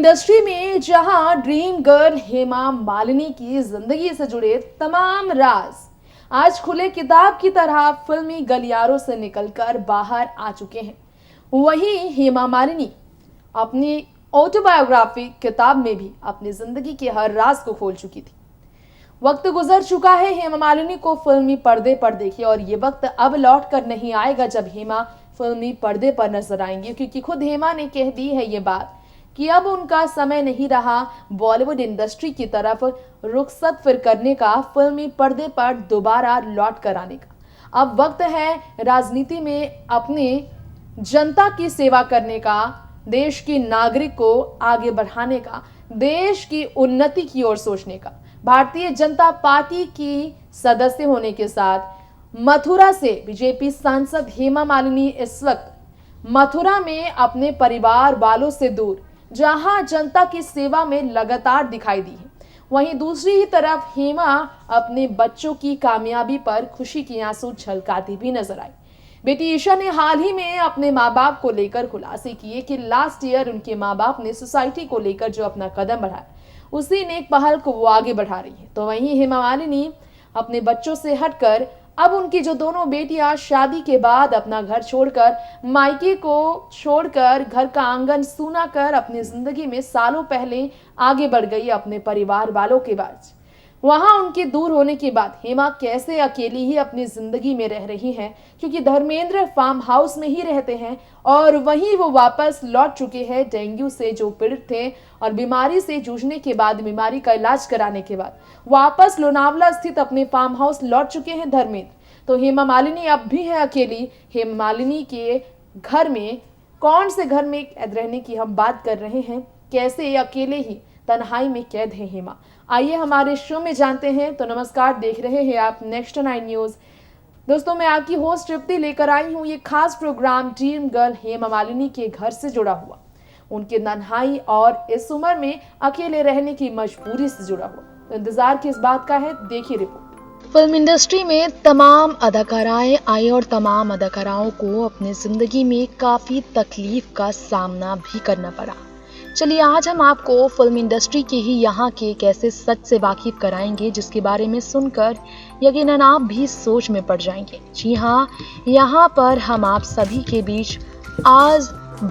Industry में जहां dream girl Hema Malini की जिंदगी से जुड़े तमाम राज आज खुले किताब की तरह फिल्मी गलियारों से निकलकर बाहर आ चुके हैं, वहीं हेमा मालिनी अपनी ऑटोबायोग्राफी किताब में भी अपनी जिंदगी के हर राज को खोल चुकी थी। वक्त गुजर चुका है हेमा मालिनी को फिल्मी पर्दे पर देखिए, और ये वक्त अब लौट कर नहीं आएगा जब हेमा फिल्मी पर्दे पर नजर आएंगी, क्योंकि खुद हेमा ने कह दी है ये बात कि अब उनका समय नहीं रहा बॉलीवुड इंडस्ट्री की तरफ रुखसत फिर करने का, फिल्मी पर्दे पर दोबारा लौट कर आने का। अब वक्त है राजनीति में अपने जनता की सेवा करने का, देश के नागरिक को आगे बढ़ाने का, देश की उन्नति की ओर सोचने का। भारतीय जनता पार्टी की सदस्य होने के साथ मथुरा से बीजेपी सांसद हेमा मालिनी इस वक्त मथुरा में अपने परिवार वालों से दूर जहां जनता की सेवा में लगातार दिखाई दी है, वहीं दूसरी ही तरफ हेमा अपने बच्चों की कामयाबी पर खुशी के आंसू छलकाती भी नजर आई। बेटी ईशा ने हाल ही में अपने माँ बाप को लेकर खुलासे किए कि लास्ट ईयर उनके माँ बाप ने सोसाइटी को लेकर जो अपना कदम बढ़ाया, उसी नेक पहल को वो आगे बढ़ा रही है। तो वहीं हेमा मालिनी अपने बच्चों से हटकर अब उनकी जो दोनों बेटियां शादी के बाद अपना घर छोड़कर, मायके को छोड़कर, घर का आंगन सूना कर अपनी जिंदगी में सालों पहले आगे बढ़ गई अपने परिवार वालों के बाद। वहां उनके दूर होने के बाद हेमा कैसे अकेली ही अपनी जिंदगी में रह रही हैं, क्योंकि धर्मेंद्र फार्म हाउस में ही रहते हैं और वहीं वो वापस लौट चुके हैं डेंगू से जो पीड़ित थे, और बीमारी से जूझने के बाद, बीमारी का इलाज कराने के बाद वापस लोनावला स्थित अपने फार्म हाउस लौट चुके हैं धर्मेंद्र। तो हेमा मालिनी अब भी है अकेली। हेमा मालिनी के घर में, कौन से घर में रहने की हम बात कर रहे हैं, कैसे अकेले ही तन्हाई में कैद है हेमा, आइए हमारे शो में जानते हैं। तो नमस्कार, देख रहे हैं आप नेक्स्ट 9 न्यूज। दोस्तों, मैं आपकी होस्ट तृप्ति लेकर आई हूँ ये खास programme dream girl Hema Malini के घर से जुड़ा हुआ, उनके तन्हाई और इस उम्र में अकेले रहने की मजबूरी से जुड़ा हुआ। तो इंतजार किस बात का है, देखिए रिपोर्ट। फिल्म इंडस्ट्री में तमाम अदाकाराएं आई और तमाम अदाकाराओं को अपनी जिंदगी में काफी तकलीफ का सामना भी करना पड़ा। चलिए आज हम आपको फिल्म इंडस्ट्री के ही यहाँ के एक ऐसे सच से वाकिफ कराएंगे जिसके बारे में सुनकर यकीनन आप भी सोच में पड़ जाएंगे। जी हाँ, यहाँ पर हम आप सभी के बीच आज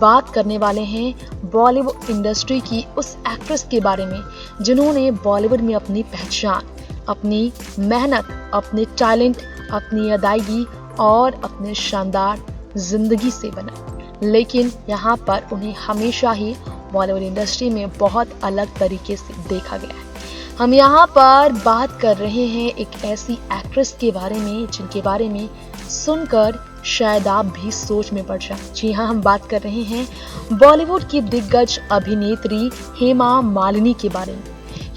बात करने वाले हैं बॉलीवुड इंडस्ट्री की उस एक्ट्रेस के बारे में जिन्होंने बॉलीवुड में अपनी पहचान, अपनी मेहनत, अपने टैलेंट, अपनी अदायगी और अपने शानदार जिंदगी से बना, लेकिन यहाँ पर उन्हें हमेशा ही बॉलीवुड इंडस्ट्री में बहुत अलग तरीके से देखा गया है। हम यहाँ पर बात कर रहे हैं एक ऐसी एक्ट्रेस के बारे में जिनके बारे में सुनकर शायद आप भी सोच में पड़ जाए। जी हाँ, हम बात कर रहे हैं बॉलीवुड की दिग्गज अभिनेत्री हेमा मालिनी के बारे में।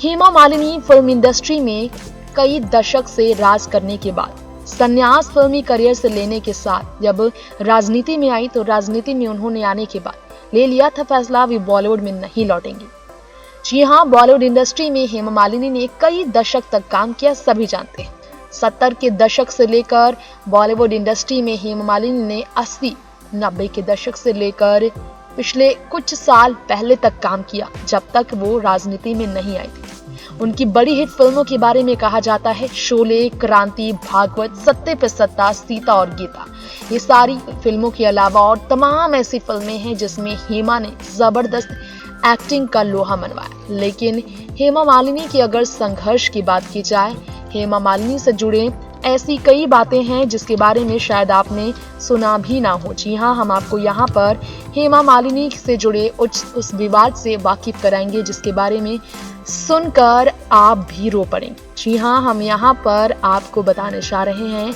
हेमा मालिनी फिल्म इंडस्ट्री में कई दशक से राज करने के बाद संन्यास फिल्मी करियर से लेने के साथ जब राजनीति में आई, तो राजनीति में उन्होंने आने के बाद ले लिया था फैसला वे बॉलीवुड में नहीं लौटेंगी। जी हाँ, बॉलीवुड इंडस्ट्री में हेमा मालिनी ने कई दशक तक काम किया, सभी जानते हैं। 70 के दशक से लेकर बॉलीवुड इंडस्ट्री में हेमा मालिनी ने 80, 90 के दशक से लेकर पिछले कुछ साल पहले तक काम किया, जब तक वो राजनीति में नहीं आई थी। उनकी बड़ी हिट फिल्मों के बारे में कहा जाता है शोले, क्रांति, भागवत, सत्ते पे सत्ता, सीता और गीता। ये सारी फिल्मों के अलावा और तमाम ऐसी फिल्में हैं जिसमें हेमा ने जबरदस्त एक्टिंग का लोहा मनवाया। लेकिन हेमा मालिनी की अगर संघर्ष की बात की जाए, हेमा मालिनी से जुड़े ऐसी कई बातें हैं जिसके बारे में शायद आपने सुना भी ना हो। जी हाँ, हम आपको यहाँ पर हेमा मालिनी से जुड़े उस विवाद से वाकिफ कराएंगे जिसके बारे में सुनकर आप भी रो पड़ेंगे। जी हाँ, हम यहाँ पर आपको बताने जा रहे हैं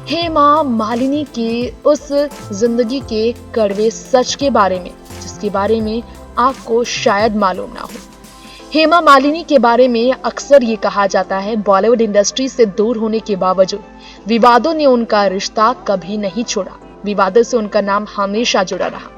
हेमा मालिनी के उस जिंदगी के कड़वे सच के बारे में जिसके बारे में आपको शायद मालूम ना हो। हेमा मालिनी के बारे में अक्सर ये कहा जाता है बॉलीवुड इंडस्ट्री से दूर होने के बावजूद विवादों ने उनका रिश्ता कभी नहीं छोड़ा। विवादों से उनका नाम हमेशा जुड़ा रहा।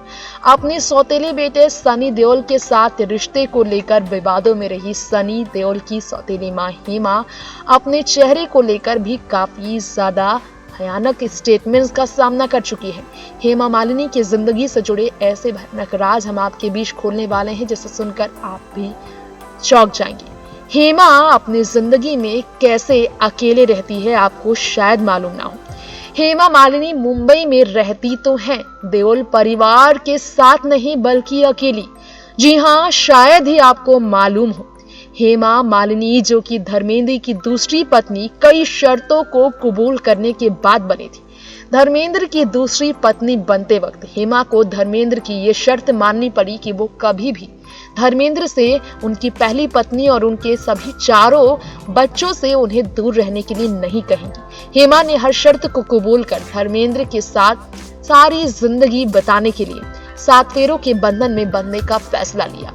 अपने सौतेले बेटे सनी देओल के साथ रिश्ते को लेकर विवादों में रही सनी देओल की सौतेली मां हेमा अपने चेहरे को लेकर भी काफी ज्यादा भयानक स्टेटमेंट्स का सामना कर चुकी है। हेमा मालिनी की जिंदगी से जुड़े ऐसे भयानक राज हम आपके बीच खोलने वाले हैं जिसे सुनकर आप भी चौंक जाएंगे। हेमा अपनी जिंदगी में कैसे अकेले रहती है आपको शायद मालूम ना हो। हेमा मालिनी मुंबई में रहती तो है, देओल परिवार के साथ नहीं बल्कि अकेली। जी हाँ, शायद ही आपको मालूम हो, हेमा मालिनी जो कि धर्मेंद्र की दूसरी पत्नी कई शर्तों को कबूल करने के बाद बनी थी। धर्मेंद्र की दूसरी पत्नी बनते वक्त हेमा को धर्मेंद्र की ये शर्त माननी पड़ी कि वो कभी भी धर्मेंद्र से, उनकी पहली पत्नी और उनके सभी चारों बच्चों से उन्हें दूर रहने के लिए नहीं कहेंगी। हेमा ने हर शर्त को कबूल कर धर्मेंद्र के साथ सारी जिंदगी बिताने के लिए 7 फेरों के बंधन में बंधने का फैसला लिया।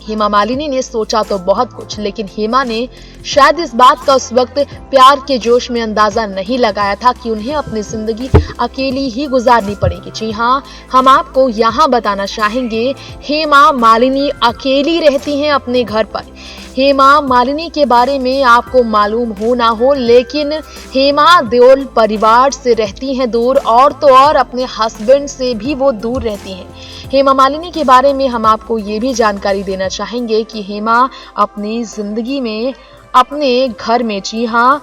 हेमा मालिनी ने सोचा तो बहुत कुछ, लेकिन हेमा ने शायद इस बात का उस वक्त प्यार के जोश में अंदाजा नहीं लगाया था कि उन्हें अपनी जिंदगी अकेली ही गुजारनी पड़ेगी। जी हाँ, हम आपको यहाँ बताना चाहेंगे, हेमा मालिनी अकेली रहती हैं अपने घर पर। हेमा मालिनी के बारे में आपको मालूम हो ना हो, लेकिन हेमा देओल परिवार से रहती हैं दूर, और तो और अपने हस्बैंड से भी वो दूर रहती हैं। हेमा मालिनी के बारे में हम आपको ये भी जानकारी देना चाहेंगे कि हेमा अपनी जिंदगी में अपने घर में, जी हाँ,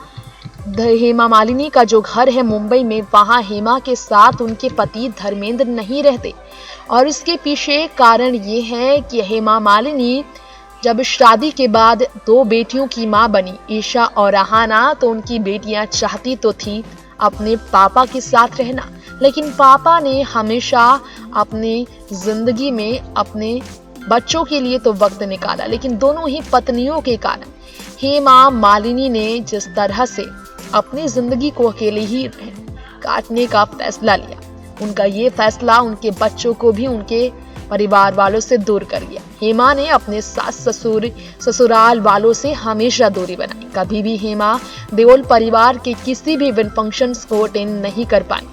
हेमा मालिनी का जो घर है मुंबई में, वहां हेमा के साथ उनके पति धर्मेंद्र नहीं रहते। और इसके पीछे कारण ये है कि हेमा मालिनी जब शादी के बाद 2 बेटियों की मां बनी, ईशा और रहाना, तो उनकी बेटियां चाहती तो थी अपने पापा के साथ रहना, लेकिन पापा ने हमेशा अपनी जिंदगी में अपने बच्चों के लिए तो वक्त निकाला, लेकिन दोनों ही पत्नियों के कारण हेमा मालिनी ने जिस तरह से अपनी जिंदगी को अकेले ही काटने का फैसला लिया, उनका ये फैसला उनके बच्चों को भी उनके परिवार वालों से दूर कर दिया। हेमा ने अपने सास ससुर ससुराल वालों से हमेशा दूरी बनाई। कभी भी हेमा देओल परिवार के किसी भी इवेंट फंक्शंस को अटेंड नहीं कर पाई।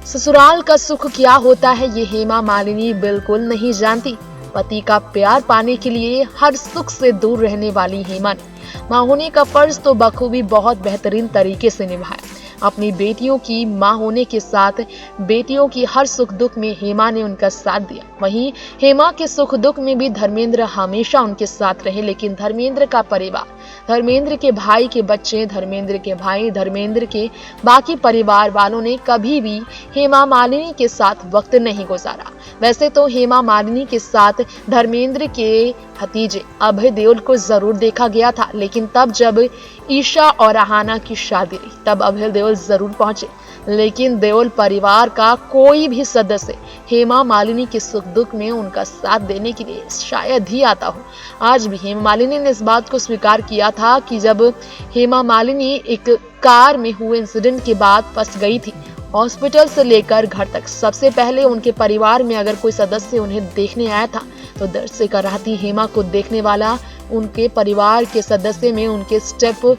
ससुराल का सुख क्या होता है ये हेमा मालिनी बिल्कुल नहीं जानती। पति का प्यार पाने के लिए हर सुख से दूर रहने वाली हेमा ने मां होने का फर्ज तो बखूबी बहुत बेहतरीन तरीके से निभाया। अपनी बेटियों की मां होने के साथ बेटियों की हर सुख दुख में हेमा ने उनका साथ दिया। वहीं हेमा के सुख दुख में भी धर्मेंद्र हमेशा उनके साथ रहे, लेकिन धर्मेंद्र का परिवार, धर्मेंद्र के भाई के बच्चे, धर्मेंद्र के भाई, धर्मेंद्र के बाकी परिवार वालों ने कभी भी हेमा मालिनी के साथ वक्त नहीं गुजारा। वैसे तो हेमा मालिनी के साथ धर्मेंद्र के भतीजे अभय देओल को जरूर देखा गया था, लेकिन तब जब ईशा और रहाना की शादी रही तब अभय देओल जरूर पहुंचे, लेकिन देओल परिवार का कोई भी सदस्य हेमा मालिनी के सुख दुख में उनका साथ देने के लिए शायद ही आता हो। आज भी हेमा मालिनी ने इस बात को स्वीकार किया था कि जब हेमा मालिनी एक कार में हुए इंसिडेंट के बाद फंस गई थी, हॉस्पिटल से लेकर घर तक, सबसे पहले उनके परिवार में अगर कोई सदस्य उन्हें देखने आया था तो दर्द से कराहती हेमा को देखने वाला उनके परिवार के सदस्य में उनके स्टेप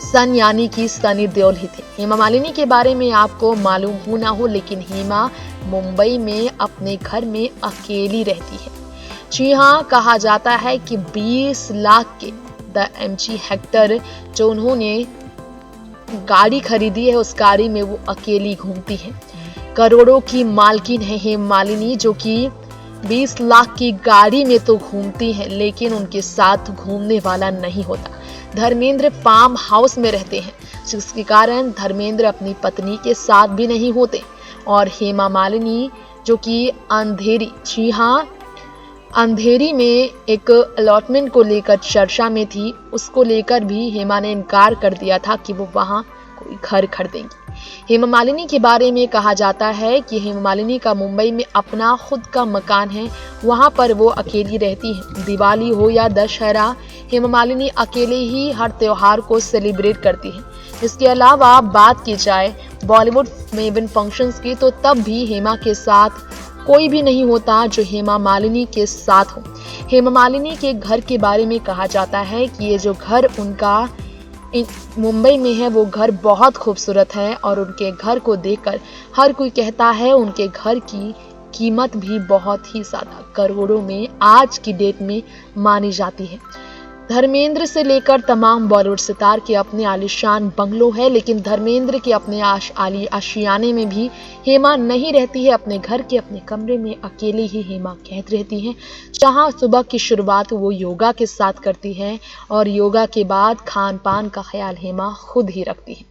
सन यानी कि सनी देओल ही थे। हेमा मालिनी के बारे में आपको मालूम हो ना हो, लेकिन हेमा मुंबई में अपने घर में अकेली रहती है। जी हाँ, कहा जाता है कि 20 लाख के MG हेक्टर जो उन्होंने गाड़ी खरीदी है, उस गाड़ी में वो अकेली घूमती है। करोड़ों की मालकिन है हेमा मालिनी, जो कि 20 लाख की गाड़ी में तो घूमती है, लेकिन उनके साथ घूमने वाला नहीं होता। धर्मेंद्र फार्म हाउस में रहते हैं, जिसके कारण धर्मेंद्र अपनी पत्नी के साथ भी नहीं होते। और हेमा मालिनी जो कि अंधेरी, जी हाँ, अंधेरी में एक अलॉटमेंट को लेकर चर्चा में थी, उसको लेकर भी हेमा ने इनकार कर दिया था कि वो वहां कोई घर खरीदेंगी। हेमा मालिनी के बारे में कहा जाता है कि हेमा मालिनी का मुंबई में अपना खुद का मकान है, वहां पर वो अकेली रहती है। दिवाली हो या दशहरा, हेमा मालिनी अकेले ही हर त्योहार को सेलिब्रेट करती है। इसके अलावा बात की जाए बॉलीवुड में इवेंट फंक्शंस की, तो तब भी हेमा के साथ कोई भी नहीं होता जो हेमा मालिनी के साथ हो। हेमा मालिनी के घर के बारे में कहा जाता है कि ये जो घर उनका मुंबई में है, वो घर बहुत खूबसूरत है, और उनके घर को देखकर हर कोई कहता है उनके घर की कीमत भी बहुत ही ज्यादा करोड़ों में आज की डेट में मानी जाती है। धर्मेंद्र से लेकर तमाम बॉलीवुड सितार के अपने आलीशान बंगलो है, लेकिन धर्मेंद्र के अपने आशियाने में भी हेमा नहीं रहती है। अपने घर के अपने कमरे में अकेली ही हेमा कैद रहती है, जहां सुबह की शुरुआत वो योगा के साथ करती है और योगा के बाद खान पान का ख्याल हेमा खुद ही रखती है।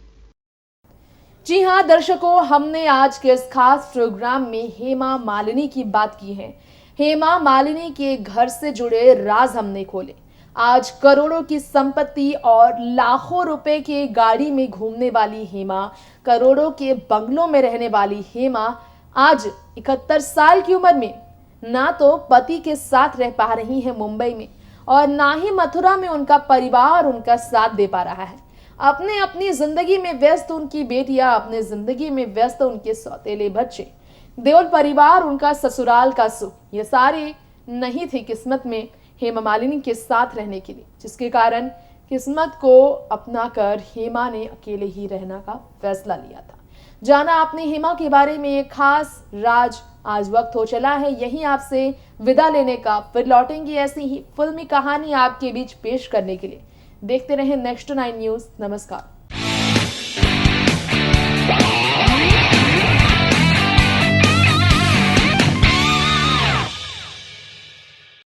जी हाँ दर्शकों, हमने आज के इस खास प्रोग्राम में हेमा मालिनी की बात की है। हेमा मालिनी के घर से जुड़े राज हमने खोले। आज करोड़ों की संपत्ति और लाखों रुपए की गाड़ी में घूमने वाली हेमा, करोड़ों के बंगलों में रहने वाली हेमा आज 71 साल की उम्र में ना तो पति के साथ रह पा रही है मुंबई में और ना ही मथुरा में उनका परिवार उनका साथ दे पा रहा है। अपने अपनी जिंदगी में व्यस्त उनकी बेटियां, अपने जिंदगी में व्यस्त उनके सौतेले बच्चे, देओल परिवार, उनका ससुराल का सुख, ये सारे नहीं थे किस्मत में हेमा मालिनी के साथ रहने के लिए, जिसके कारण किस्मत को अपना कर हेमा ने अकेले ही रहना का फैसला लिया था। जाना आपने हेमा के बारे में एक खास राज। आज वक्त हो चला है यहीं आपसे विदा लेने का। फिर लौटेंगे ऐसी ही फिल्मी कहानी आपके बीच पेश करने के लिए। देखते रहें नेक्स्ट 9 न्यूज। नमस्कार।